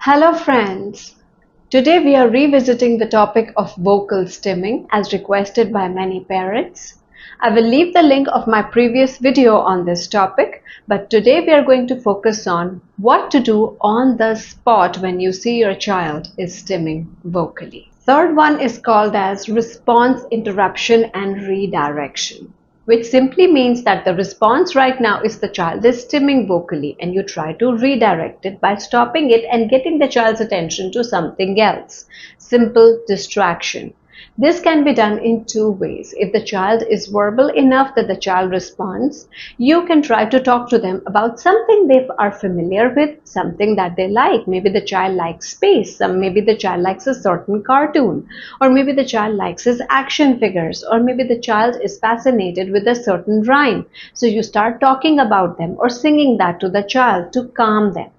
Hello friends! Today we are revisiting the topic of vocal stimming as requested by many parents. I will leave the link of my previous video on this topic, but today we are going to focus on what to do on the spot when you see your child is stimming vocally. Third one is called as response interruption and redirection, which simply means that the response right now is the child is stimming vocally and you try to redirect it by stopping it and getting the child's attention to something else. Simple distraction. This can be done in two ways. If the child is verbal enough that the child responds, you can try to talk to them about something they are familiar with, something that they like. Maybe the child likes space, maybe the child likes a certain cartoon, or maybe the child likes his action figures, or maybe the child is fascinated with a certain rhyme. So you start talking about them or singing that to the child to calm them.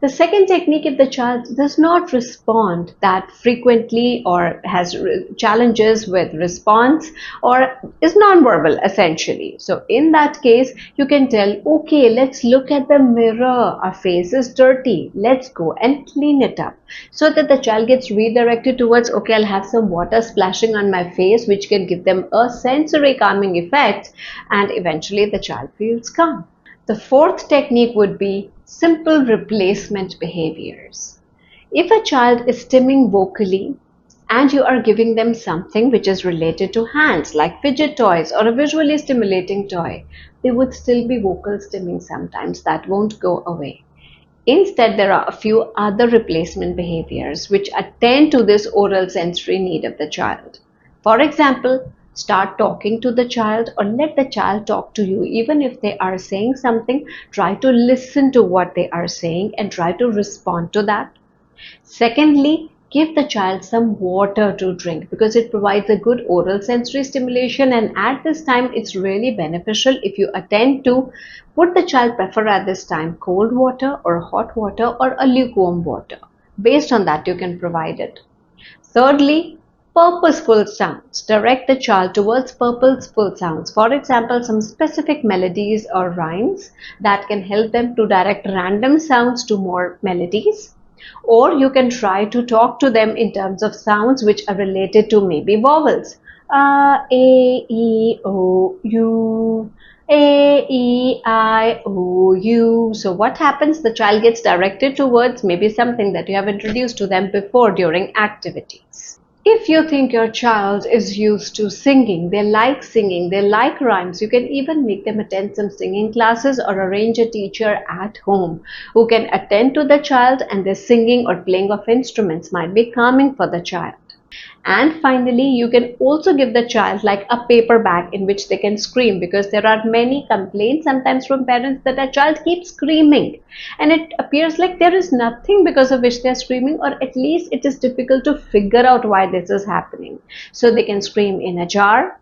The second technique, if the child does not respond that frequently or has challenges with response or is nonverbal essentially. So in that case, you can tell, okay, let's look at the mirror. Our face is dirty. Let's go and clean it up. So that the child gets redirected towards, okay, I'll have some water splashing on my face, which can give them a sensory calming effect, and eventually the child feels calm. The fourth technique would be simple replacement behaviors. If a child is stimming vocally and you are giving them something which is related to hands like fidget toys or a visually stimulating toy, they would still be vocal stimming sometimes. That won't go away. Instead, there are a few other replacement behaviors which attend to this oral sensory need of the child. For example, start talking to the child or let the child talk to you. Even if they are saying something, try to listen to what they are saying and try to respond to that. Secondly, give the child some water to drink because it provides a good oral sensory stimulation, and at this time it's really beneficial if you attend to would the child prefer at this time cold water or hot water or a lukewarm water. Based on that you can provide it. Thirdly, purposeful sounds. Direct the child towards purposeful sounds. For example, some specific melodies or rhymes that can help them to direct random sounds to more melodies. Or you can try to talk to them in terms of sounds which are related to maybe vowels. A, E, O, U. A, E, I, O, U. So what happens? The child gets directed towards maybe something that you have introduced to them before during activities. If you think your child is used to singing, they like rhymes, you can even make them attend some singing classes or arrange a teacher at home who can attend to the child, and their singing or playing of instruments might be calming for the child. And finally, you can also give the child like a paper bag in which they can scream, because there are many complaints sometimes from parents that a child keeps screaming and it appears like there is nothing because of which they are screaming, or at least it is difficult to figure out why this is happening. So they can scream in a jar,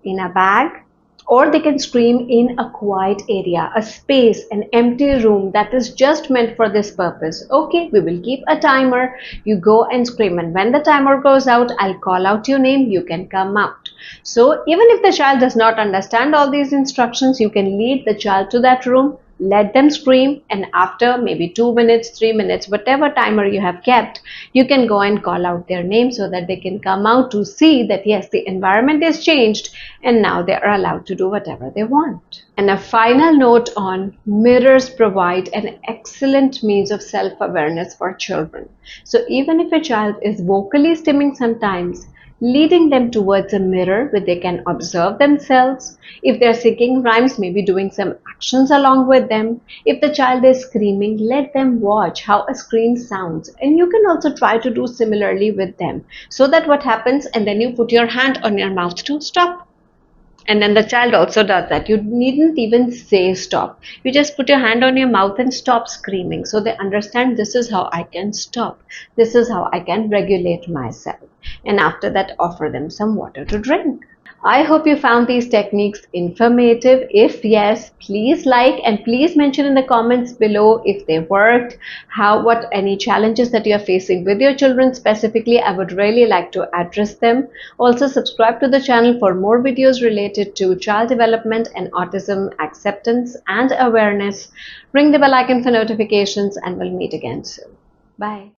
in a bag, or they can scream in a quiet area, a space, an empty room that is just meant for this purpose. Okay, we will keep a timer. You go and scream, and when the timer goes out, I'll call out your name. You can come out. So even if the child does not understand all these instructions, you can lead the child to that room, let them scream, and after maybe 2 minutes, 3 minutes, whatever timer you have kept, you can go and call out their name so that they can come out to see that yes, the environment is changed and now they are allowed to do whatever they want. And a final note on mirrors provide an excellent means of self-awareness for children. So even if a child is vocally stimming sometimes, leading them towards a mirror where they can observe themselves. If they're singing rhymes, maybe doing some actions along with them. If the child is screaming, let them watch how a scream sounds. And you can also try to do similarly with them. So that what happens, and then you put your hand on your mouth to stop. And then the child also does that. You needn't even say stop. You just put your hand on your mouth and stop screaming. So they understand this is how I can stop. This is how I can regulate myself. And after that, offer them some water to drink. I hope you found these techniques informative. If yes, please like and please mention in the comments below if they worked, what any challenges that you are facing with your children specifically. I would really like to address them. Also subscribe to the channel for more videos related to child development and autism acceptance and awareness. Ring the bell icon for notifications, and we'll meet again soon. Bye.